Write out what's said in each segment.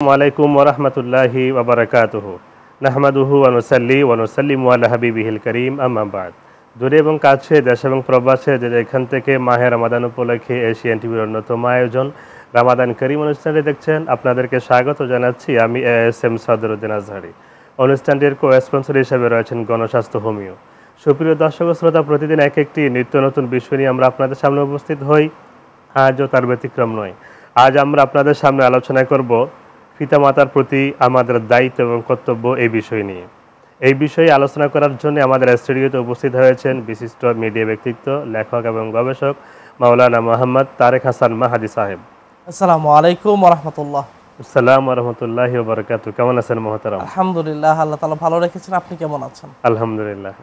আলাইকুম ওরহমতুল্লাহি ওবরাকাতুহু নাহমাদুহু ওয়া নুসাল্লি ওয়া নুসাল্লিমু আলা হাবিবিহিল কারীম আম্মা বাদ। দূরে এবং কাছে দেশ এবং প্রবাসে যে যেখান থেকে মাহে রমাদান উপলক্ষে এশিয়ান টিভির অন্যতম আয়োজন রামাদান করিম অনুষ্ঠানটি দেখছেন, আপনাদেরকে স্বাগত জানাচ্ছি। আমি ASM সদরুদ্দিন আজহারি। অনুষ্ঠানটির কো-স্পন্সর হিসেবে রয়েছেন গণস্বাস্থ্য হোমিও। সুপ্রিয় দর্শক শ্রোতা, প্রতিদিন এক একটি নিত্য নতুন বিষয় নিয়ে আমরা আপনাদের সামনে উপস্থিত হই। আজও তার ব্যতিক্রম নয়। আজ আমরা আপনাদের সামনে আলোচনা করব পিতামাতার প্রতি আমাদের দায়িত্ব এবং কর্তব্য এই বিষয় নিয়ে। এই বিষয়ে আলোচনা করার জন্য আমাদের স্টুডিওতে উপস্থিত হয়েছেন বিশিষ্ট মিডিয়া ব্যক্তিত্ব, লেখক এবং গবেষক মাওলানা মোহাম্মদ তারেক হাসান মাহাদি সাহেব। আসসালামু আলাইকুম ওয়া রাহমাতুল্লাহ। আসসালামু ওয়া রাহমাতুল্লাহি ওয়া বারাকাতুহু। কেমন আছেন মোহতারাম? আলহামদুলিল্লাহ, আল্লাহ তাআলা ভালো রেখেছেন। আপনি কেমন আছেন? আলহামদুলিল্লাহ।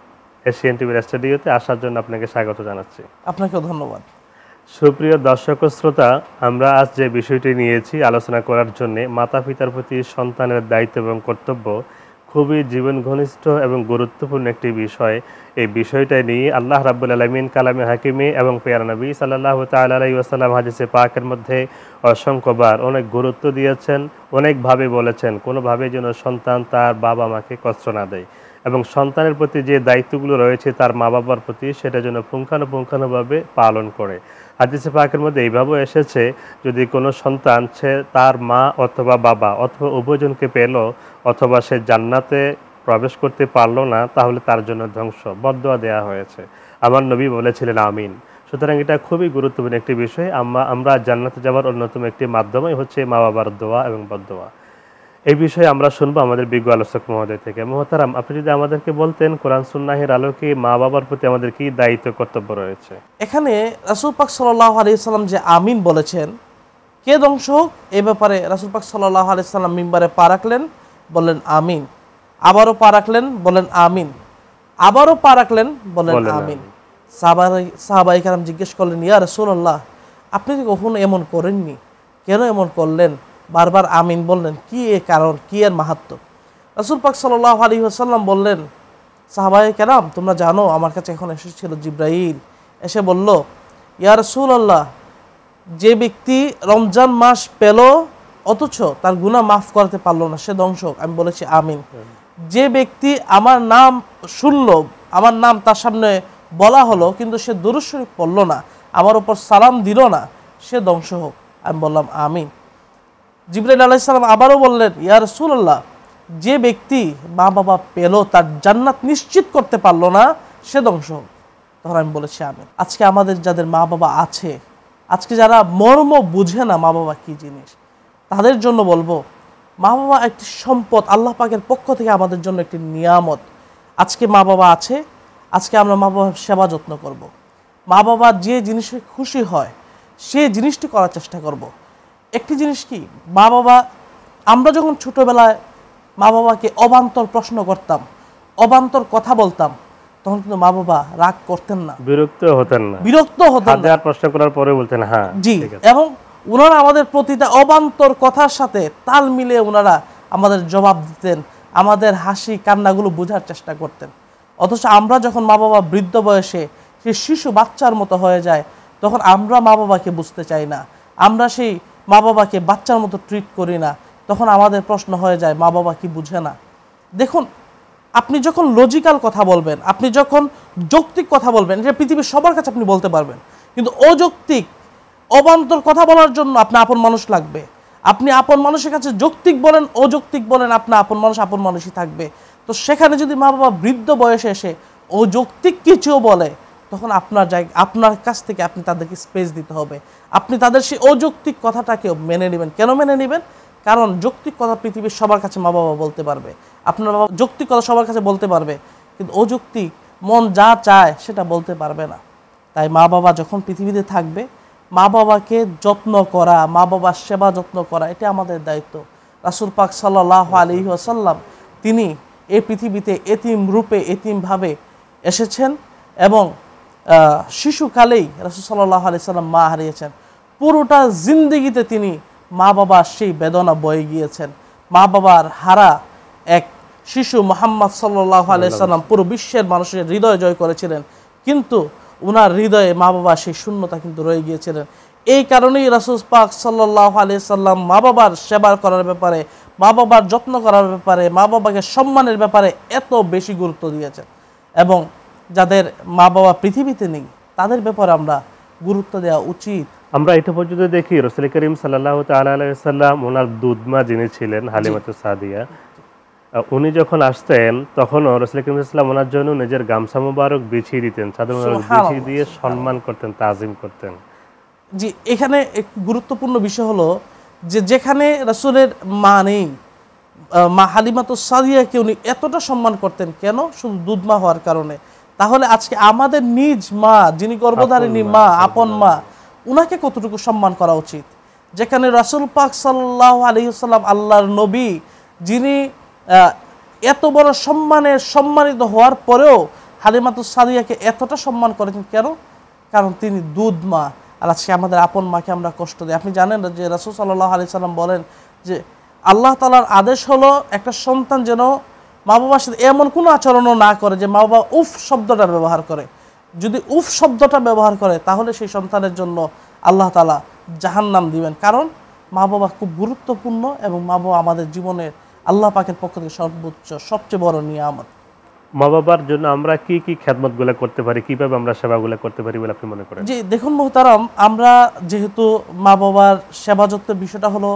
এশিয়ান টিভির স্টুডিওতে আসার জন্য আপনাকে স্বাগত জানাচ্ছি। আপনাকেও ধন্যবাদ। সুপ্রিয় দর্শক শ্রোতা, আমরা আজ যে বিষয়টি নিয়েছি আলোচনা করার জন্য, মাতা পিতার প্রতি সন্তানের দায়িত্ব এবং কর্তব্য, খুবই জীবন ঘনিষ্ঠ এবং গুরুত্বপূর্ণ একটি বিষয়। এই বিষয়টা নিয়ে আল্লাহ রাব্বুল আলামিন কালামে হাকিমে এবং পেয়ারা নবী সাল্লাল্লাহু তাআলা আলাইহি ওয়াসাল্লাম হাদিসে পাকের মধ্যে অসংখ্যবার অনেক গুরুত্ব দিয়েছেন, অনেকভাবে বলেছেন কোনোভাবে যেন সন্তান তার বাবা মাকে কষ্ট না দেয়, এবং সন্তানের প্রতি যে দায়িত্বগুলো রয়েছে তার মা বাবার প্রতি, সেটা যেন পুঙ্খানুপুঙ্খানুভাবে পালন করে। হাদিসে পাকের মধ্যে এইভাবেও এসেছে, যদি কোনো সন্তান সে তার মা অথবা বাবা অথবা উভয়জনকে পেল অথবা সে জান্নাতে প্রবেশ করতে পারলো না, তাহলে তার জন্য ধ্বংস, বদদোয়া দেওয়া হয়েছে। আমার নবী বলেছিলেন আমিন। সুতরাং এটা খুবই গুরুত্বপূর্ণ একটি বিষয়। আমরা জান্নাতে যাওয়ার অন্যতম একটি মাধ্যমই হচ্ছে মা বাবার দোয়া এবং বদদোয়া। এই বিষয়ে আমরা শুনবো আমাদের বিজ্ঞ আলোচক মহোদয় থেকে। মোহতারাম, আপনি যদি আমাদেরকে বলতেন কোরআন সুন্নাহের আলোকে মা বাবার প্রতি আমাদের কি দায়িত্ব কর্তব্য রয়েছে। এখানে রাসূল পাক সাল্লাল্লাহু আলাইহি সাল্লাম যে আমিন বলেছেন, কে ধ্বংস হোক, এ ব্যাপারে রাসূল পাক সাল্লাল্লাহু আলাইহি সাল্লাম মিম্বারে পা রাখলেন, বললেন আমিন। আবারও পা রাখলেন, বলেন আমিন। আবারও পা রাখলেন, বলেন আমিন। সাহাবায়ে কেরাম জিজ্ঞেস করলেন, ইয়া রাসূলুল্লাহ, আপনি কি কখনো এমন করেননি? কেন এমন করলেন? বারবার আমিন বললেন, কি এ কারণ, কি এর মাহাত্ম্য? রাসূল পাক সাল্লাল্লাহু আলাইহি ওয়াসাল্লাম বললেন, সাহাবায়ে কেরাম, তোমরা জানো আমার কাছে এখন এসেছিল জিবরাইল, এসে বলল, ইয়া রাসূলুল্লাহ, যে ব্যক্তি রমজান মাস পেল অথচ তার গুনাহ মাফ করতে পারলো না, সে ধ্বংস হোক। আমি বলেছি আমিন। যে ব্যক্তি আমার নাম শুনল, আমার নাম তার সামনে বলা হলো, কিন্তু সে দুরূদ শরীফ পড়ল না, আমার উপর সালাম দিল না, সে ধ্বংস হোক। আমি বললাম আমিন। জিবরাইল আলাইহিস সালাম আবারও বললেন, ইয়া রাসূলুল্লাহ, যে ব্যক্তি মা বাবা পেল তার জান্নাত নিশ্চিত করতে পারলো না, সে ধ্বংস হোক। তখন আমি বলেছি আমিন। আজকে আমাদের যাদের মা বাবা আছে, আজকে যারা মর্ম বুঝে না মা বাবা কি জিনিস, তাদের জন্য বলবো, মা বাবা একটি সম্পদ, আল্লাহ পাকের পক্ষ থেকে আমাদের জন্য একটি নিয়ামত। আজকে মা বাবা আছে, আজকে আমরা মা বাবার সেবা যত্ন করব। মা বাবা যে জিনিসে খুশি হয় সে জিনিসটি করার চেষ্টা করব। একটি জিনিস কি, মা বাবা, আমরা যখন ছোটবেলায় মা বাবাকে অবান্তর প্রশ্ন করতাম, অবান্তর কথা বলতাম, তখন কিন্তু মা বাবা রাগ করতেন না, বিরক্ত হতেন না, প্রশ্ন করার পরে বলতেন হ্যাঁ জি, এবং ওনারা আমাদের প্রতিটা অবান্তর কথার সাথে তাল মিলিয়ে ওনারা আমাদের জবাব দিতেন, আমাদের হাসি কান্নাগুলো বোঝার চেষ্টা করতেন। অথচ আমরা যখন মা বাবা বৃদ্ধ বয়সে সে শিশু বাচ্চার মতো হয়ে যায়, তখন আমরা মা বাবাকে বুঝতে চাই না, আমরা সেই মা বাবাকে বাচ্চার মতো ট্রিট করি না। তখন আমাদের প্রশ্ন হয়ে যায়, মা বাবা কি বুঝে না? দেখুন, আপনি যখন লজিক্যাল কথা বলবেন, আপনি যখন যৌক্তিক কথা বলবেন, এটা পৃথিবীর সবার কাছে আপনি বলতে পারবেন, কিন্তু অযৌক্তিক অবান্তর কথা বলার জন্য আপনার আপন মানুষ লাগবে। আপনি আপন মানুষের কাছে যৌক্তিক বলেন, অযৌক্তিক বলেন, আপনার আপন মানুষই থাকবে। তো সেখানে যদি মা বাবা বৃদ্ধ বয়সে এসে অযৌক্তিক কিছু বলে, তখন আপনার কাছ থেকে আপনি তাদেরকে স্পেস দিতে হবে। আপনি তাদের সেই অযৌক্তিক কথাটাকেও মেনে নেবেন। কেন মেনে নেবেন? কারণ যৌক্তিক কথা পৃথিবীর সবার কাছে মা বাবা বলতে পারবে, আপনার বাবা যৌক্তিক কথা সবার কাছে বলতে পারবে, কিন্তু অযৌক্তিক মন যা চায় সেটা বলতে পারবে না। তাই মা বাবা যখন পৃথিবীতে থাকবে, মা বাবাকে যত্ন করা, মা বাবার সেবা যত্ন করা, এটা আমাদের দায়িত্ব। রাসূল পাক সাল্লাল্লাহু আলাইহি ওয়াসাল্লাম তিনি এই পৃথিবীতে এতিম রূপে, এতিমভাবে এসেছেন, এবং শিশুকালেই রাসূল সাল্লাল্লাহু আলাইহি ওয়াসাল্লাম মা হারিয়েছেন। পুরোটা জিন্দেগিতে তিনি মা বাবার সেই বেদনা বয়ে গিয়েছেন। মা বাবার হারা এক শিশু মুহাম্মদ সাল্লাল্লাহু আলাইহি ওয়াসাল্লাম পুরো বিশ্বের মানুষের হৃদয় জয় করেছিলেন, কিন্তু ওনার হৃদয়ে মা বাবা সেই শূন্যতা কিন্তু রয়ে গিয়েছিলেন। এই কারণেই রাসূল পাক সাল্লাল্লাহু আলাইহি সাল্লাম মা বাবার সেবা করার ব্যাপারে, মা বাবার যত্ন করার ব্যাপারে, মা বাবাকে সম্মানের ব্যাপারে এত বেশি গুরুত্ব দিয়েছেন। এবং যাদের মা বাবা পৃথিবীতে নেই তাদের ব্যাপারে আমরা গুরুত্ব দেওয়া উচিত। আমরা এটা পর্যন্ত দেখি রাসূল করিম সাল্লাল্লাহু তাআলা আলাইহি ওয়াসাল্লাম ওনার দুধমা যিনি ছিলেন হালিমাতুস সাদিয়া, উনি যখন আসতেন তখনও রাসূল করিম সাল্লাল্লাহু আলাইহি ওয়াসাল্লাম ওনার জন্য নিজের গামছা মোবারক বিছিয়ে দিতেন, চাদর মোবারক বিছিয়ে দিয়ে সম্মান করতেন, তাজিম করতেন। জি, এখানে এক গুরুত্বপূর্ণ বিষয় হলো যে যেখানে রাসূলের মা নেই, মা হালিমাতুস সাদিয়াকে উনি এতটা সম্মান করতেন কেন? শুধু দুধমা হওয়ার কারণে। তাহলে আজকে আমাদের নিজ মা, যিনি গর্ভধারিণী মা, আপন মা, উনাকে কতটুকু সম্মান করা উচিত? যেখানে রাসূল পাক সাল্লাল্লাহু আলাইহি ওয়াসাল্লাম আল্লাহর নবী, যিনি এত বড় সম্মানিত হওয়ার পরেও হালিমাতুস সাদিয়াকে এতটা সম্মান করেছেন কেন? কারণ তিনি দুধ মা। আর আজকে আমাদের আপন মাকে আমরা কষ্ট দিই। আপনি জানেন যে রাসূল সাল্লাল্লাহু আলাইহি সাল্লাম বলেন যে আল্লাহ তাআলার আদেশ হলো একটা সন্তান যেন মা বাবার সাথে এমন কোনো আচরণও না করে যে মা বাবা উফ শব্দটা ব্যবহার করে। যদি উফ শব্দটা ব্যবহার করে তাহলে সেই সন্তানের জন্য আল্লাহ তাআলা জাহান্নাম দিবেন। কারণ মা বাবা খুব গুরুত্বপূর্ণ এবং মা বাবা আমাদের জীবনের আল্লাহ পাকের পক্ষ থেকে সর্বোচ্চ সবচেয়ে বড় নিয়ামত। মা বাবার জন্য আমরা কি কি খেদমতগুলো করতে পারি, কিভাবে আমরা সেবাগুলো করতে পারি বলে আপনি মনে করেন? জি দেখুন মুহতারাম, আমরা যেহেতু মা বাবার সেবা যত্নের বিষয়টা হলো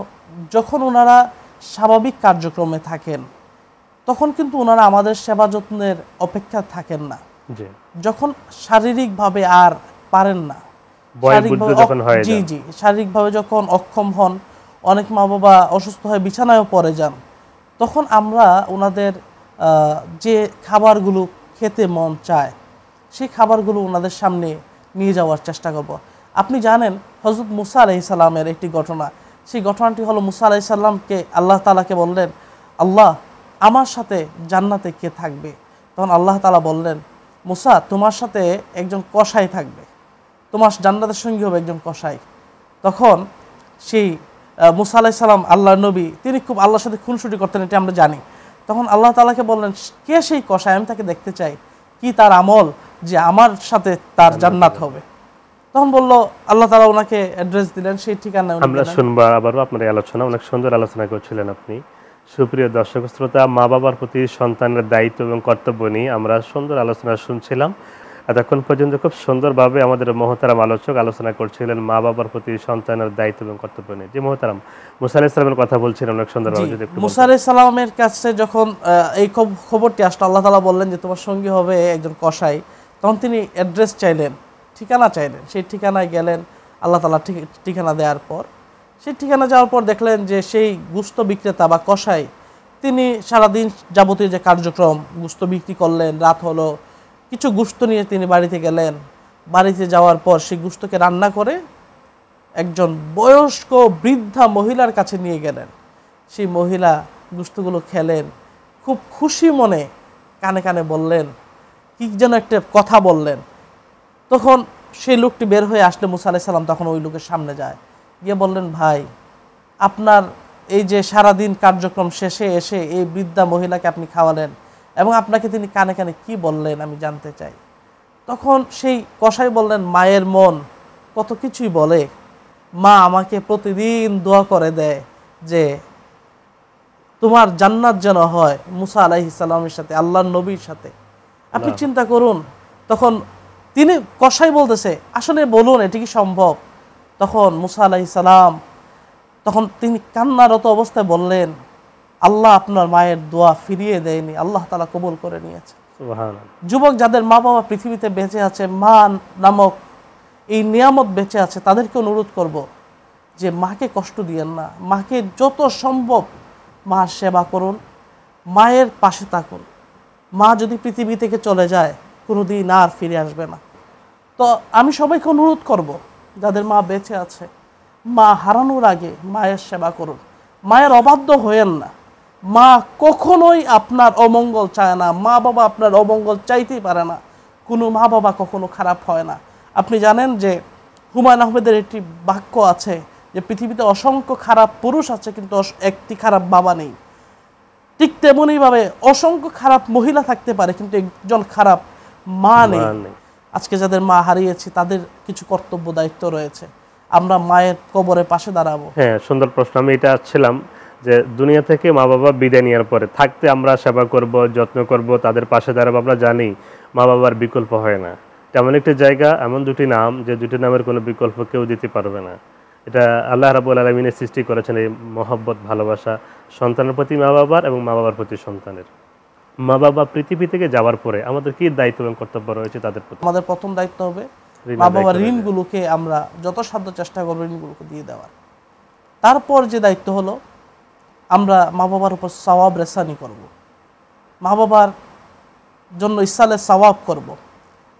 যখন ওনারা স্বাভাবিক কার্যক্রমে থাকেন তখন কিন্তু ওনারা আমাদের সেবা যত্নের অপেক্ষা থাকেন না। যখন শারীরিকভাবে আর পারেন না, জি জি শারীরিকভাবে যখন অক্ষম হন, অনেক মা বাবা অসুস্থ হয়ে বিছানায়ও পড়ে যান, তখন আমরা ওনাদের যে খাবারগুলো খেতে মন চায় সেই খাবারগুলো ওনাদের সামনে নিয়ে যাওয়ার চেষ্টা করব। আপনি জানেন হযরত মুসা আলাইহিস সালামের একটি ঘটনা। সেই ঘটনাটি হলো মুসা আলাইহিস সালামকে আল্লাহ তাআলাকে বললেন, আল্লাহ আমার সাথে জান্নাতে কে থাকবে? তখন আল্লাহ তাআলা বললেন, মুসা তোমার সাথে একজন কসাই থাকবে, তোমার জান্নাতের সঙ্গী হবে একজন কসাই। তখন সেই মুসা আলাইহিস সালাম আল্লাহর নবী, তিনি খুব আল্লাহর সাথে খুনসুটি করতেন, এটা আমরা জানি। তখন আল্লাহ তাআলাকে বললেন, কে সেই কসাই? আমি তাকে দেখতে চাই, কি তার আমল যে আমার সাথে তার জান্নাত হবে। তখন বলল, আল্লাহ তাআলা ওনাকে অ্যাড্রেস দিলেন, সেই ঠিকানা আমরা শুনবো আবারও আপনার এই আলোচনা। অনেক সুন্দর আলোচনা করছিলেন আপনি। সুপ্রিয় দর্শক শ্রোতা, মা বাবার প্রতি সন্তানের দায়িত্ব এবং কর্তব্য নিয়ে আমরা সুন্দর আলোচনা শুনছিলাম। এতক্ষণ পর্যন্ত খুব সুন্দরভাবে আমাদের মহতারাম আলোচক আলোচনা করছিলেন মা বাবার প্রতি সন্তানের দায়িত্ব এবং কর্তব্য নিয়ে। যে মহতারাম মুসা আলাইহিস সালামের কথা বলছিলেন অনেক সুন্দরভাবে, যদি একটু মুসা আলাইহিস সালামের কাছে যখন এই খবরটি আসলো, আল্লাহ তাআলা বললেন যে তোমার সঙ্গী হবে একজন কসাই। তখন তিনি অ্যাড্রেস চাইলেন, ঠিকানা চাইলেন। সেই ঠিকানায় গেলেন। আল্লাহ তাআলা ঠিকানা দেওয়ার পর সেই ঠিকানা যাওয়ার পর দেখলেন যে সেই গোশত বিক্রেতা বা কসাই, তিনি সারাদিন যাবতীয় যে কার্যক্রম, গোশত বিক্রি করলেন, রাত হলো, কিছু গোশত নিয়ে তিনি বাড়িতে গেলেন। বাড়িতে যাওয়ার পর সেই গোশতকে রান্না করে একজন বয়স্ক বৃদ্ধা মহিলার কাছে নিয়ে গেলেন। সেই মহিলা গোশতগুলো খেলেন, খুব খুশি মনে কানে কানে বললেন, কি যেন একটা কথা বললেন। তখন সেই লোকটি বের হয়ে আসলে মুসা আলাইহিস সালাম তখন ওই লোকের সামনে যায়, গিয়ে বললেন, ভাই আপনার এই যে সারাদিন কার্যক্রম শেষে এসে এই বৃদ্ধা মহিলাকে আপনি খাওয়ালেন এবং আপনাকে তিনি কানে কানে কি বললেন আমি জানতে চাই। তখন সেই কসাই বললেন, মায়ের মন কত কিছুই বলে, মা আমাকে প্রতিদিন দোয়া করে দেয় যে তোমার জান্নাত যেন হয় মুসা আলাইহিস সালামের সাথে, আল্লাহর নবীর সাথে। আপনি চিন্তা করুন, তখন তিনি কসাই বলতেছে, আসলে বলুন এটি কি সম্ভব? তখন মুসা আলাইহিস সালাম তখন তিনি কান্নারত অবস্থায় বললেন, আল্লাহ আপনার মায়ের দোয়া ফিরিয়ে দেয়নি, আল্লাহ তাআলা কবুল করে নিয়েছে। সুবহানাল্লাহ। যুবক যাদের মা বাবা পৃথিবীতে বেঁচে আছে, মা নামক এই নিয়ামত বেঁচে আছে, তাদেরকে অনুরোধ করব যে মাকে কষ্ট দিয়েন না, মাকে যত সম্ভব মার সেবা করুন, মায়ের পাশে থাকুন। মা যদি পৃথিবী থেকে চলে যায় কোনোদিন আর ফিরে আসবে না। তো আমি সবাইকে অনুরোধ করব যাদের মা বেঁচে আছে, মা হারানোর আগে মায়ের সেবা করুন, মায়ের অবাধ্য হয়েন না। মা কখনোই আপনার অমঙ্গল চায় না, মা বাবা আপনার অমঙ্গল চাইতেই পারে না। কোনো মা বাবা কখনো খারাপ হয় না। আপনি জানেন যে হুমায়ুন আহমেদের একটি বাক্য আছে যে পৃথিবীতে অসংখ্য খারাপ পুরুষ আছে কিন্তু একটি খারাপ বাবা নেই। ঠিক তেমনইভাবে অসংখ্য খারাপ মহিলা থাকতে পারে কিন্তু একজন খারাপ মা নেই। আজকে যাদের মা হারিয়েছি তাদের কিছু কর্তব্য দায়িত্ব রয়েছে। আমরা মায়ের কবরের পাশে দাঁড়াবো? হ্যাঁ, সুন্দর প্রশ্ন। আমি এটা আসছিলাম যে দুনিয়া থেকে মা বাবা বিদায় নেওয়ার পরে থাকতে আমরা সেবা করব, যত্ন করব, তাদের পাশে দাঁড়াবো। আমরা জানি মা বাবার বিকল্প হয় না। তেমন একটি জায়গা, এমন দুটি নাম যে দুটি নামের কোনো বিকল্প কেউ দিতে পারবে না। এটা আল্লাহ রাব্বুল আলামিনের সৃষ্টি করেছেন এই মহব্বত, ভালোবাসা সন্তানের প্রতি মা বাবার এবং মা বাবার প্রতি সন্তানের। মা বাবা পৃথিবী থেকে যাওয়ার পরে আমাদের কি দায়িত্ব এবং কর্তব্য রয়েছে তাদের প্রতি? আমাদের প্রথম দায়িত্ব হবে ঋণ মা আদায় বাবার করে দেওয়া। ঋণগুলোকে আমরা যত সাধ্য চেষ্টা করবো ঋণগুলোকে দিয়ে দেওয়ার। তারপর যে দায়িত্ব হলো আমরা মা বাবার উপর সওয়াব রেসানি করব, মা বাবার জন্য ইসালে সওয়াব করব।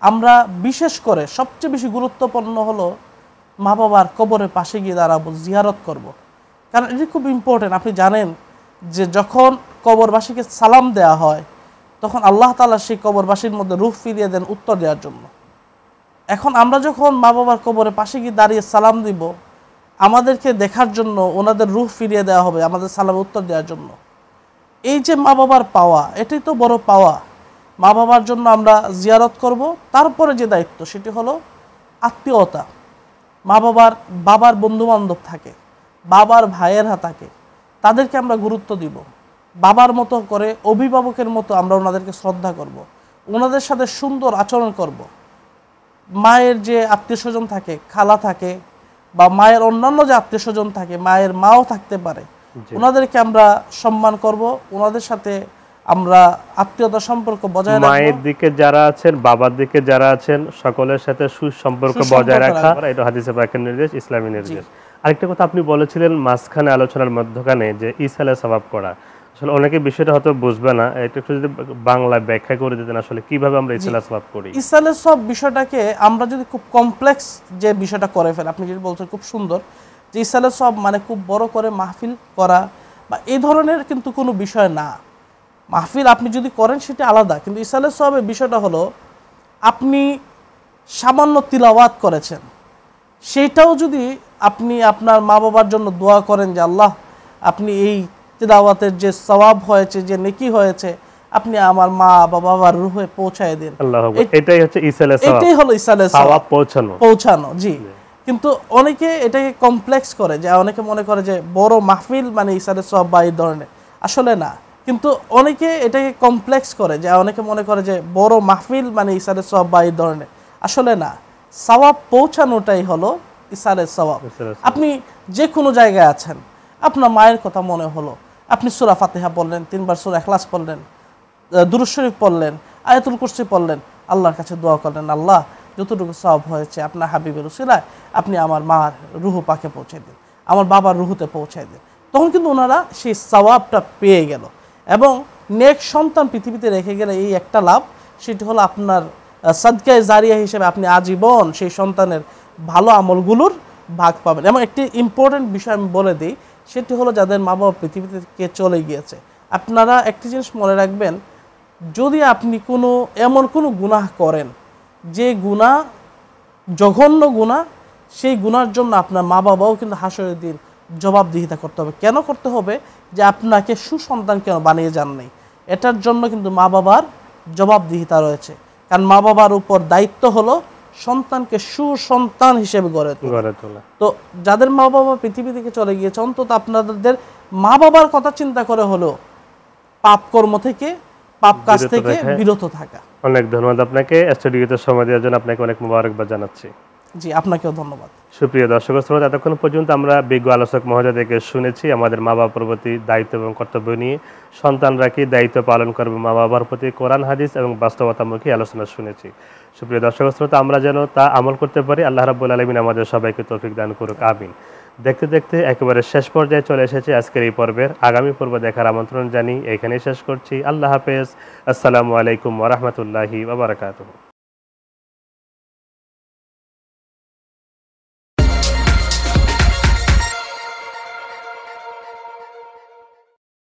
আমরা বিশেষ করে সবচেয়ে বেশি গুরুত্বপূর্ণ হলো মা বাবার কবরের পাশে গিয়ে দাঁড়াবো, জিয়ারত করব। কারণ এটি খুব ইম্পর্টেন্ট। আপনি জানেন যে যখন কবরবাসীকে সালাম দেয়া হয় তখন আল্লাহ তাআলা সেই কবরবাসীর মধ্যে রূহ ফিরিয়ে দেন উত্তর দেওয়ার জন্য। এখন আমরা যখন মা বাবার কবরের পাশে গিয়ে দাঁড়িয়ে সালাম দিব, আমাদেরকে দেখার জন্য ওনাদের রূহ ফিরিয়ে দেওয়া হবে, আমাদের সালামের উত্তর দেওয়ার জন্য। এই যে মা বাবার পাওয়া, এটাই তো বড় পাওয়া। মা বাবার জন্য আমরা জিয়ারত করব। তারপরে যে দায়িত্ব সেটি হলো আত্মীয়তা। বাবার বন্ধুবান্ধব থাকে, বাবার ভাইয়েরা থাকে, তাদেরকে আমরা গুরুত্ব দিব। বাবার মতো করে, অভিভাবকের মতো আমরা ওনাদেরকে শ্রদ্ধা করব, ওনাদের সাথে সুন্দর আচরণ করব। মায়ের যে আত্মীয় স্বজন থাকে, খালা থাকে, বা মায়ের অন্যান্য যে আত্মীয় স্বজন থাকে, মায়ের মাও থাকতে পারে, ওনাদেরকে আমরা সম্মান করব, ওনাদের সাথে আমরা আত্মীয়তা সম্পর্ক বজায় রাখব। মায়ের দিকে যারা আছেন, বাবার দিকে যারা আছেন, সকলের সাথে সুসম্পর্ক বজায় রাখা, এটা হাদিসে পাকের নির্দেশ, ইসলামী নির্দেশ। আরেকটা কথা আপনি বলেছিলেন মাঝখানে আলোচনার মধ্যখানে যে ইসালে সওয়াব করা। আসলে অনেকে বিষয়টা হয়তো বুঝবে না, এটা একটু যদি বাংলা ব্যাখ্যা করে দিতেন আসলে কিভাবে আমরা ইসালে সওয়াব করি। ইসালে সওয়াব বিষয়টাকে আমরা যদি খুব কমপ্লেক্স যে বিষয়টা করে ফেলে, আপনি যেটা বলছেন খুব সুন্দর, যে ইসালে সওয়াব মানে খুব বড় করে মাহফিল করা বা এই ধরনের কিন্তু কোনো বিষয় না। মাহফিল আপনি যদি করেন সেটা আলাদা, কিন্তু ইসালে সওয়াবের বিষয়টা হলো আপনি সামান্য তিলাওয়াত করেছেন, সেইটাও যদি আপনি আপনার মা বাবার জন্য দোয়া করেন যে আল্লাহ আপনি এই তিলাওয়াতের যে সওয়াব হয়েছে, যে নেকি হয়েছে, আপনি আমার মা বা বাবার রূহে পৌঁছায় দিন। আল্লাহু আকবার। এটাই হচ্ছে ইসালে সওয়াব। এটাই হলো ইসালে সওয়াব পৌঁছানো। জি। কিন্তু অনেকে এটাকে কমপ্লেক্স করে, যে অনেকে মনে করে যে বড় মাহফিল মানে ইসালে সওয়াব বা এই ধরনের, আসলে না। কিন্তু অনেকে এটাকে কমপ্লেক্স করে, যে অনেকে মনে করে যে বড় মাহফিল মানে ইসালে সওয়াব বা এই ধরনের, আসলে না। সওয়াব পৌঁছানোটাই হলো ইসালে সওয়াব। আপনি যে কোনো জায়গায় আছেন, আপনার মায়ের কথা মনে হলো, আপনি সূরা ফাতিহা পড়লেন, 3 বার সূরা ইখলাস পড়লেন, দুরূদ শরীফ পড়লেন, আয়াতুল কুরসি পড়লেন, আল্লাহর কাছে দোয়া করলেন, আল্লাহ যতটুকু সওয়াব হয়েছে আপনার হাবিবের উসিলায় আপনি আমার মার রুহ পাকে পৌঁছে দিন, আমার বাবার রুহুতে পৌঁছায় দিন। তখন কিন্তু ওনারা সেই সওয়াবটা পেয়ে গেল। এবং নেক সন্তান পৃথিবীতে রেখে গেলে এই একটা লাভ, সেটি হলো আপনার সাদকায়ে জারিয়া হিসেবে আপনি আজীবন সেই সন্তানের ভালো আমলগুলোর ভাগ পাবেন। এবং একটি ইম্পর্টেন্ট বিষয় আমি বলে দিই, সেটি হলো যাদের মা বাবা পৃথিবী থেকে চলে গিয়েছে, আপনারা একটি জিনিস মনে রাখবেন, যদি আপনি এমন কোনো গুনাহ করেন যে গুনাহ জঘন্য গুনাহ, সেই গুনার জন্য আপনার মা বাবাও কিন্তু হাসরের দিন জবাবদিহিতা করতে হবে। কেন করতে হবে? যে আপনাকে সুসন্তান কেন বানিয়ে যান নাই, এটার জন্য কিন্তু মা বাবার জবাবদিহিতা রয়েছে। কারণ মা বাবার উপর দায়িত্ব হলো সন্তানকে সুসন্তান হিসেবে গড়ে তোলা। তো যাদের মা বাবা পৃথিবী থেকে চলে গিয়েছে, অন্তত আপনাদের মা বাবার কথা চিন্তা করে হলো পাপ কর্ম থেকে, পাপ কাজ থেকে বিরত থাকা। অনেক ধন্যবাদ আপনাকে স্টুডিওতে সময় দেওয়ার জন্য। আপনাকে অনেক মোবারকবাদ জানাচ্ছি। জি, আপনাকেও ধন্যবাদ। সুপ্রিয় দর্শক শ্রোতা, এতক্ষণ পর্যন্ত আমরা বিজ্ঞ আলোচক মহোদয়কে শুনেছি আমাদের মা বাবার প্রতি দায়িত্ব এবং কর্তব্য নিয়ে। সন্তানরা কি দায়িত্ব পালন করবে মা বাবার প্রতি, কোরআন হাদিস এবং বাস্তবতামুখী আলোচনা শুনেছি। সুপ্রিয় দর্শক শ্রোতা, আমরা যেন তা আমল করতে পারি। আল্লাহ রাব্বুল আলামিন আমাদের সবাইকে তৌফিক দান করুক, আমিন। দেখতে দেখতে একেবারে শেষ পর্যায়ে চলে এসেছে আজকের এই পর্বের। আগামী পর্ব দেখার আমন্ত্রণ জানিয়ে এখানেই শেষ করছি। আল্লাহ হাফেজ। আসসালামু আলাইকুম ওয়া রাহমাতুল্লাহি ওয়া বারাকাতুহু।